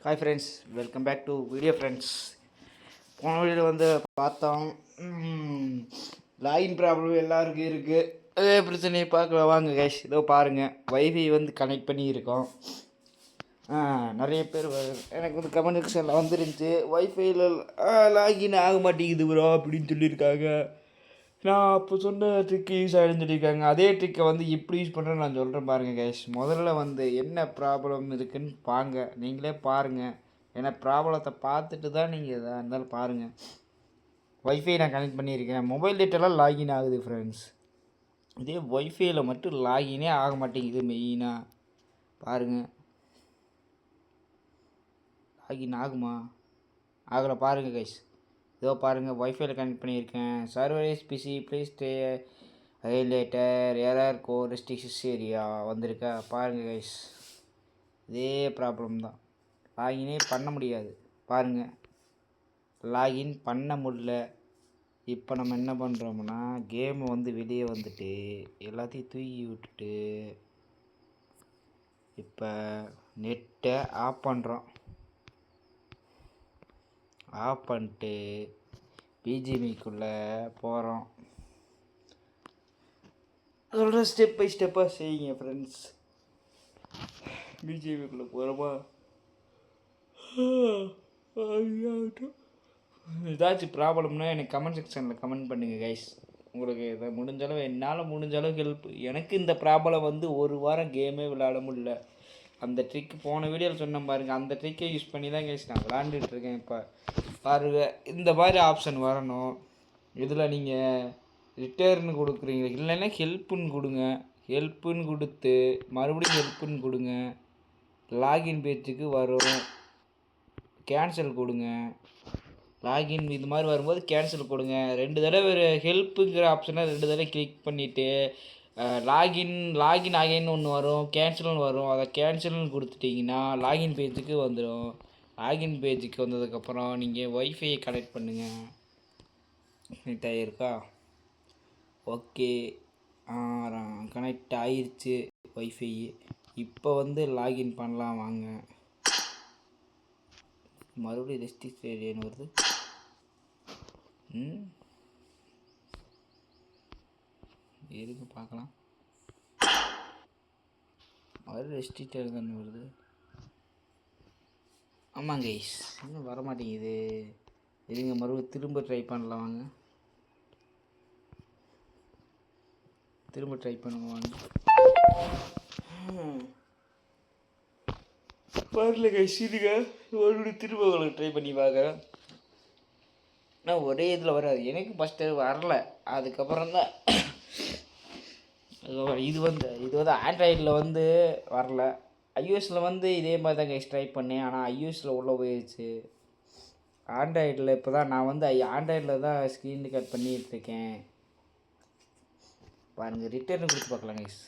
Hi friends, welcome back to video friends. போன வீடியோவில் வந்து பார்த்தோம், லாகின் ப்ராப்ளம் எல்லாருக்கும் இருக்குது. அதே பிரச்சனையை பார்க்க வாங்க கைஸ். இதோ பாருங்கள், வைஃபை வந்து கனெக்ட் பண்ணியிருக்கோம். நிறைய பேர் எனக்கு வந்து கமெண்ட் செக்ஷனில் வந்துருந்துச்சு, வைஃபைல லாகின் ஆக மாட்டேங்குது ப்ரோ அப்படின்னு சொல்லியிருக்காங்க. நான் அப்போ சொன்ன ட்ரிக்கு யூஸ் ஆகிடுன்னு சொல்லியிருக்காங்க. அதே ட்ரிக்கை வந்து எப்படி யூஸ் பண்ணுறேன்னு நான் சொல்கிறேன் பாருங்கள் கைஸ். முதல்ல வந்து என்ன ப்ராப்ளம் இருக்குதுன்னு பாங்க, நீங்களே பாருங்கள். ஏன்னா ப்ராப்ளத்தை பார்த்துட்டு தான் நீங்கள் எதாக இருந்தாலும் பாருங்கள். வைஃபை நான் கனெக்ட் பண்ணியிருக்கேன், மொபைல் டேட்டாலாம் லாகின் ஆகுது ஃப்ரெண்ட்ஸ். இதே ஒய்ஃபையில் மட்டும் லாகினே ஆக மாட்டேங்குது. மெயினாக பாருங்கள், லாகின் ஆகுமா? ஆகலை பாருங்கள் கைஸ். இதோ பாருங்கள், ஒய்ஃபைல கனெக்ட் பண்ணியிருக்கேன். சர்வரைஸ் PC please stay highlighter error code restrictions area வந்திருக்கா பாருங்கள் கைஸ். இதே ப்ராப்ளம் தான், லாகினே பண்ண முடியாது. பாருங்கள், லாகின் பண்ண முடியல. இப்போ நம்ம என்ன பண்ணுறோம்னா, கேமை வந்து வெளியே வந்துட்டு எல்லாத்தையும் தூக்கி விட்டுட்டு இப்போ நெட்டை ஆஃப் பண்ணுறோம். ஆஃப் பண்ணிட்டு பிஜிஎம்ஐக்குள்ளே போகிறோம். அதோட ஸ்டெப் பை ஸ்டெப்பாக செய்யுங்க ஃப்ரெண்ட்ஸ். பிஜிஎம்ஐக்குள்ளே போகிறோமா, ஏதாச்சும் ப்ராப்ளம்னா எனக்கு கமெண்ட் செக்ஷனில் கமெண்ட் பண்ணுங்கள் கைஸ். உங்களுக்கு இதை முடிஞ்சளவு, என்னால் முடிஞ்சளவுக்கு ஹெல்ப். எனக்கு இந்த ப்ராப்ளம் வந்து ஒரு வாரம் கேமே விளையாட முடியல. அந்த ட்ரிக் போன வீடியோவில் சொன்ன பாருங்கள், அந்த ட்ரிக்கை யூஸ் பண்ணி தான் கைஸ் நான் விளாண்டுட்ருக்கேன். இப்போ பாருங்கள், இந்த மாதிரி ஆப்ஷன் வரணும். இதில் நீங்கள் ரிட்டர்னு கொடுக்குறீங்க, இல்லைன்னா ஹெல்ப்புன்னு கொடுங்க. ஹெல்ப்புன்னு கொடுத்து மறுபடியும் ஹெல்ப்புன்னு கொடுங்க. லாகின் பேஜுக்கு வரும், கேன்சல் கொடுங்க. லாகின் இது மாதிரி வரும்போது கேன்சல் கொடுங்க. 2 தடவை ஹெல்ப்புங்கிற ஆப்ஷனை 2 தடவை கிளிக் பண்ணிவிட்டு லாகின் ஆகின்னு ஒன்று வரும், கேன்சல்னு வரும். அதை கேன்சல்னு கொடுத்துட்டிங்கன்னா லாகின் பேஜுக்கு வந்துடும். லாகின் பேஜுக்கு வந்ததுக்கப்புறம் நீங்கள் ஒய்ஃபையை கனெக்ட் பண்ணுங்கள். கனெக்ட் ஆகியிருக்கா? ஓகே, கனெக்ட் ஆகிருச்சு ஒய்ஃபை. இப்போ வந்து லாகின் பண்ணலாம் வாங்க. மறுபடியும் ரெஸ்ட்ரிக்ஷன் வருது. எதுக்கு பார்க்கலாம், மறுபடியும் ரெஸ்ட்ரிக்டட் தானே வருது. ஆமாங்க கைஸ், இன்னும் வரமாட்டேங்குது. எதுங்க, மறுபடியும் திரும்ப ட்ரை பண்ணலாம் வாங்க. திரும்ப ட்ரை பண்ணுவாங்க. வரல கைஸ், இதுங்க மறுபடியும் திரும்ப உங்களுக்கு ட்ரை பண்ணி பார்க்குறேன். ஆனால் ஒரே இதில் வராது. எனக்கு ஃபஸ்ட்டு வரல, அதுக்கப்புறம் தான் இது வந்து ஆண்ட்ராய்டில் வந்து வரல. ஐஓஎஸில் வந்து இதே மாதிரி தான் கைஸ் ட்ரை பண்ணேன், ஆனால் ஐஓஎஸில் உள்ளே போயிடுச்சு. ஆண்ட்ராய்டில் இப்போ தான் நான் வந்து ஆண்ட்ராய்டில் தான் ஸ்க்ரீன் ரெக்கார்ட் பண்ணிகிட்ருக்கேன். பாருங்கள், ரிட்டர்னு கொடுத்து பார்க்கலாம் கைஸ்.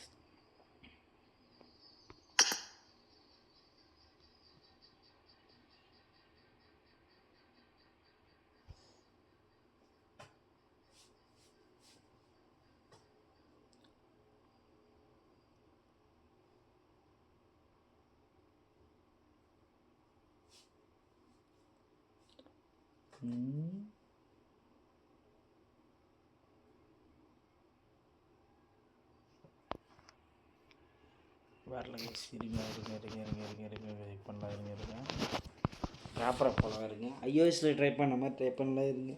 வரல கைஸ், இருங்க வெயிட் பண்ணலாம். இருங்க ப்ராப்பராக போகலாம். இருங்க, ஐஓஎஸில் ட்ரை பண்ண மாதிரி ட்ரை பண்ணலாம். இருங்க,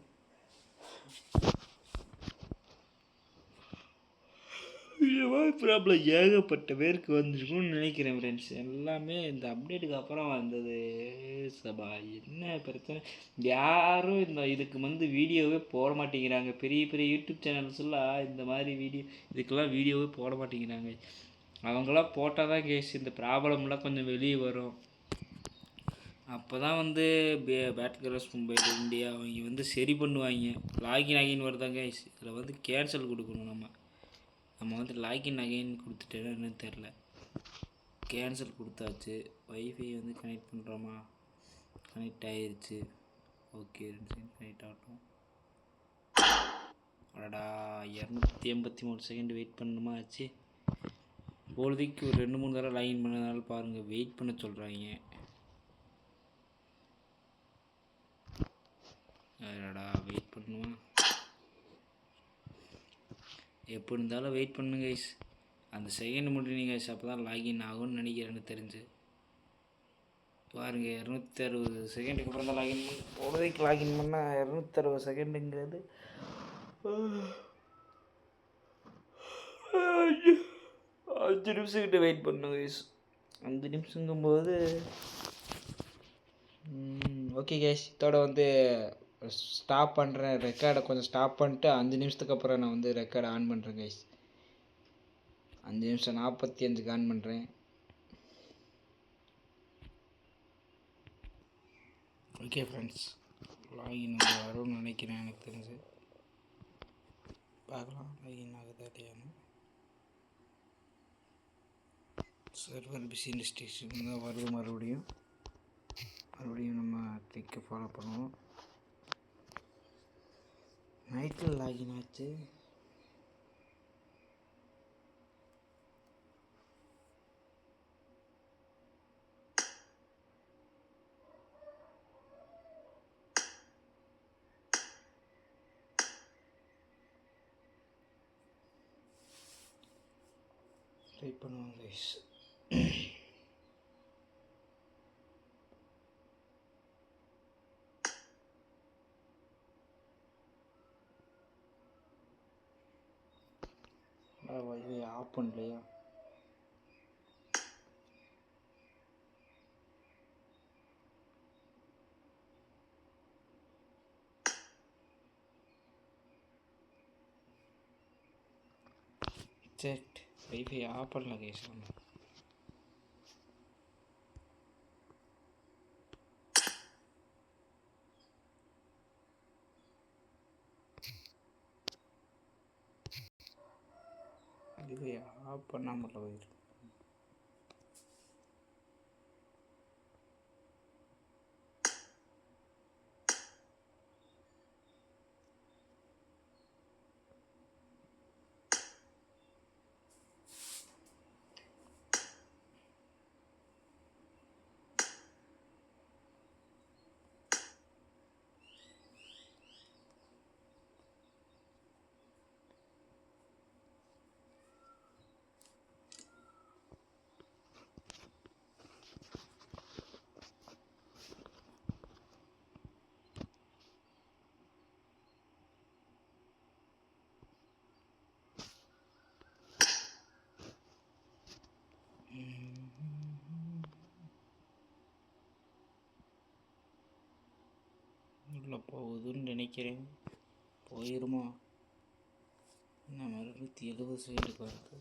இந்த மாதிரி ப்ராப்ளம் ஏகப்பட்ட பேருக்கு வந்துருக்கும்னு நினைக்கிறேன் ஃப்ரெண்ட்ஸ். எல்லாமே இந்த அப்டேட்டுக்கு அப்புறம் வந்தது. சபா என்ன பிரச்சனை, யாரும் இதுக்கு வந்து வீடியோவே போட மாட்டேங்கிறாங்க. பெரிய பெரிய யூடியூப் சேனல்ஸ் எல்லாம் இந்த மாதிரி இதுக்கெல்லாம் வீடியோவே போட மாட்டேங்கிறாங்க. அவங்களாம் போட்டால் தான் கேஸ் இந்த ப்ராப்ளம்லாம் கொஞ்சம் வெளியே வரும். அப்போ தான் வந்து பேட்கரஸ் மொபைல் இந்தியா அவங்க வந்து சரி பண்ணுவாங்க. லாகின் வருதாங்க கேஸ். இதில் வந்து கேன்சல் கொடுக்கணும். நம்ம வந்து லாகின் அகைன் கொடுத்துட்டேன்னா என்னன்னு தெரில. கேன்சல் கொடுத்தாச்சு. வைஃபை வந்து கனெக்ட் பண்ணுறோமா, கனெக்ட் ஆகிருச்சு. ஓகே, கனெக்ட் ஆகட்டும். அடடா, 283 செகண்ட் வெயிட் பண்ணணுமா ஆச்சு. இப்போதைக்கு ஒரு 2-3 தடவை லாகின் பண்ணதுனால பாருங்கள் வெயிட் பண்ண சொல்கிறாங்க. என்னடா வெயிட் பண்ணுவான், எப்படி இருந்தாலும் வெயிட் பண்ணுங்க கைஸ். அந்த செகண்ட் முடியும் கைஸ், அப்போ தான் லாகின் ஆகும்னு நினைக்கிறேன் எனக்கு தெரிஞ்சு. பாருங்கள் 260 செகண்டுக்கு அப்புறம் தான் லாகின் பண்ணி உடனேக்கு லாகின் பண்ணால் 260 செகண்டுங்கிறது 5 நிமிஷங்கிட்ட வெயிட் பண்ணுங்க கைஸ். 5 நிமிஷங்கும்போது ஓகே கைஸ், இதோட வந்து ஸ்டாப் பண்ணுறேன். ரெக்கார்டை கொஞ்சம் ஸ்டாப் பண்ணிட்டு 5 நிமிஷத்துக்கு அப்புறம் நான் வந்து ரெக்கார்டை ஆன் பண்ணுறேன் கைஸ். 5 நிமிஷம் 45க்கு ஆன் பண்ணுறேன். ஓகே ஃப்ரெண்ட்ஸ், லாகின் வந்து வரும்னு நினைக்கிறேன் எனக்கு தெரிஞ்சு. பார்க்கலாம் லாகின் ஆகுதா இல்லையான்னு. சர்வர் பிஸி ரெஸ்ட்ரிக்ஷன் தான் வருது. மறுபடியும் நம்ம ட்ரிக்கை ஃபாலோ பண்ணுவோம். நைட்டில் லாகின் ஆச்சு. ட்ரை பண்ணுவோம் கைஸ். வைஃபை ஆஃப் பண்ணலையா? செட் வைஃபை ஆஃப் பண்ணல கைஸ். வைஃபை ஆஃப் பண்ணாமல் போயிடும். உள்ளே போகுதுன்னு நினைக்கிறேன். போயிருமா? என்ன 170 செகண்டுக்கு வருது.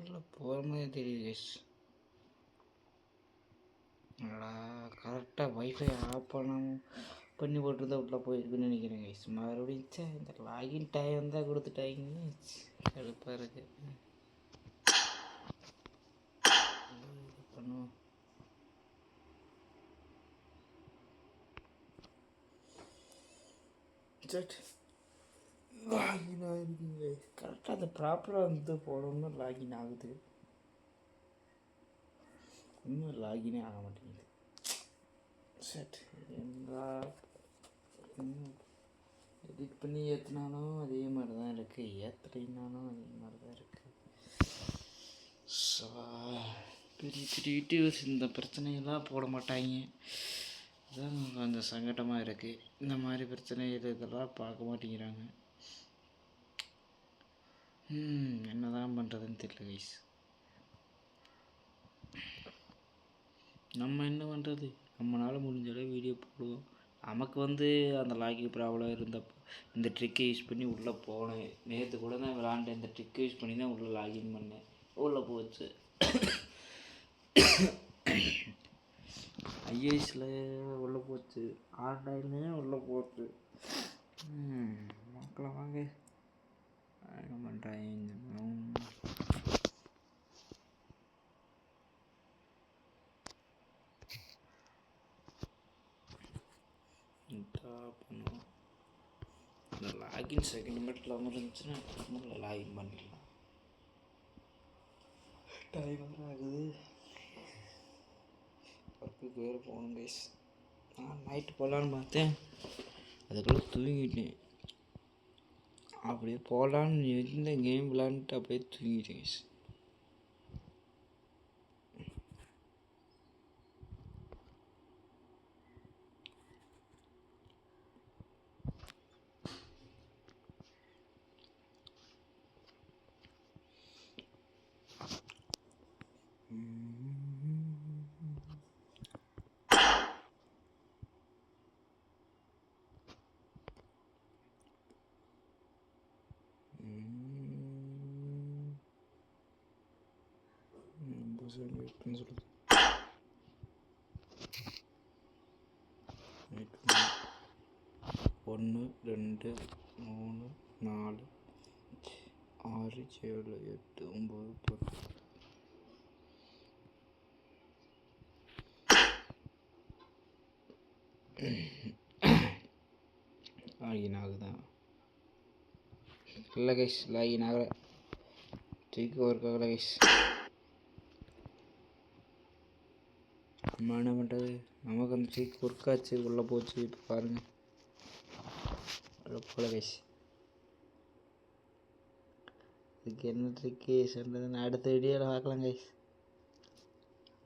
உள்ளே போகிற மாதிரி தெரியுது கைஸ். கரெக்டாக வைஃபை ஆஃப் பண்ணி போட்டுருந்தா உள்ளே போயிருக்குன்னு நினைக்கிறேன் கைஸ். மறுபடியும் இந்த லாகின் டைம் தான் கொடுத்துட்டாங்கன்னு கடுப்பாக இருக்கு. பண்ணுவோம். லாகின் ஆகிருக்குங்க. கரெக்டாக அதை ப்ராப்பராக வந்து போடணும்னா லாகின் ஆகுது. இன்னும் லாகினே ஆக மாட்டேங்குது. சரி, எடிட் பண்ணி ஏற்றினாலும் அதே மாதிரி தான் இருக்குது, ஏற்றலைனாலும் அதே மாதிரி தான் இருக்குது. பெரிய பெரிய யூடியூபர்ஸ் இந்த பிரச்சனையெல்லாம் போட மாட்டாங்க. அதுதான் கொஞ்சம் சங்கடமாக இருக்குது. இந்த மாதிரி பிரச்சனை இதெல்லாம் பார்க்க மாட்டேங்கிறாங்க. என்ன தான் பண்ணுறதுன்னு தெரியல கைஸ். நம்ம என்ன பண்ணுறது, நம்மளால் முடிஞ்சளவு வீடியோ போடுவோம். நமக்கு வந்து அந்த லாகின் ப்ராப்ளம் இருந்தப்போ இந்த ட்ரிக்கை யூஸ் பண்ணி உள்ளே போனேன். நேற்று கூட தான் விளாண்டேன். இந்த ட்ரிக்கை யூஸ் பண்ணி தான் உள்ளே லாகின் பண்ணேன். உள்ளே போச்சு. ஐஏஎஸில் உள்ளே போச்சு, ஆன்லைன்லேயும் உள்ளே போச்சு. மக்களை வாங்க என்ன பண்ணுறாங்க. பண்ணுவோம். இந்த லாகின் செகண்ட் மட்டும் இல்லாமல் இருந்துச்சுன்னா லாகின் பண்ணிடலாம். டைம் ஆகுது, ஒர்க்குக்கு வேறு போகணும் கைஸ். நான் நைட்டு போகலான்னு பார்த்தேன், அதுக்குள்ளே தூங்கிட்டேன். அப்படியே போகலான்னு இருந்த கேம் விளாண்டுட்டு அப்படியே தூங்கிட்டேன் கைஸ். சொல்லுது 1 2 3 4 6 7 8 9 10 லாகின் ஆகுதான் இல்லை கைஸ், லாகின் ஆகலை, ட்ரிக் ஒர்க் ஆகலை கைஸ். நம்ம என்ன பண்ணுறது, நமக்கு அந்த ட்ரிக் ஒர்க் ஆச்சு, உள்ளே போச்சு. இப்போ பாருங்கள், போல கைஸ். இதுக்கு என்ன ட்ரிக்கு சொல்கிறதுன்னு அடுத்த வீடியோவில் பார்க்கலாம் கைஸ்.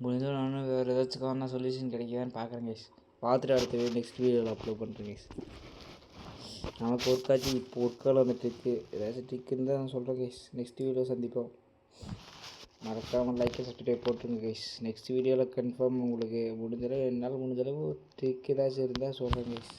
முடிஞ்சால் நானும் வேறு ஏதாச்சும் சொல்யூஷன் கிடைக்குதான்னு பார்க்குறேன் கைஸ். பார்த்துட்டு அடுத்த நெக்ஸ்ட் வீடியோவில் அப்லோட் பண்ணுறேன் கைஸ். நமக்கு ஒர்க் ஆச்சு, இப்போ ஒர்க்கால் அந்த ட்ரிக்கு ஏதாச்சும் ட்ரிக் இருந்தால் நான் சொல்கிறேன் கைஸ். நெக்ஸ்ட் வீடியோ சந்திப்போம். மறக்காமல் லைக் சப்ஸ்கிரைப் போட்டுருங்க கைஸ். நெக்ஸ்ட் வீடியோவில் கன்ஃபார்ம் உங்களுக்கு என்னால் முடிஞ்சளவு ட்ரிக் ஏதாச்சும் இருந்தால் சொல்கிறேன் கைஸ்.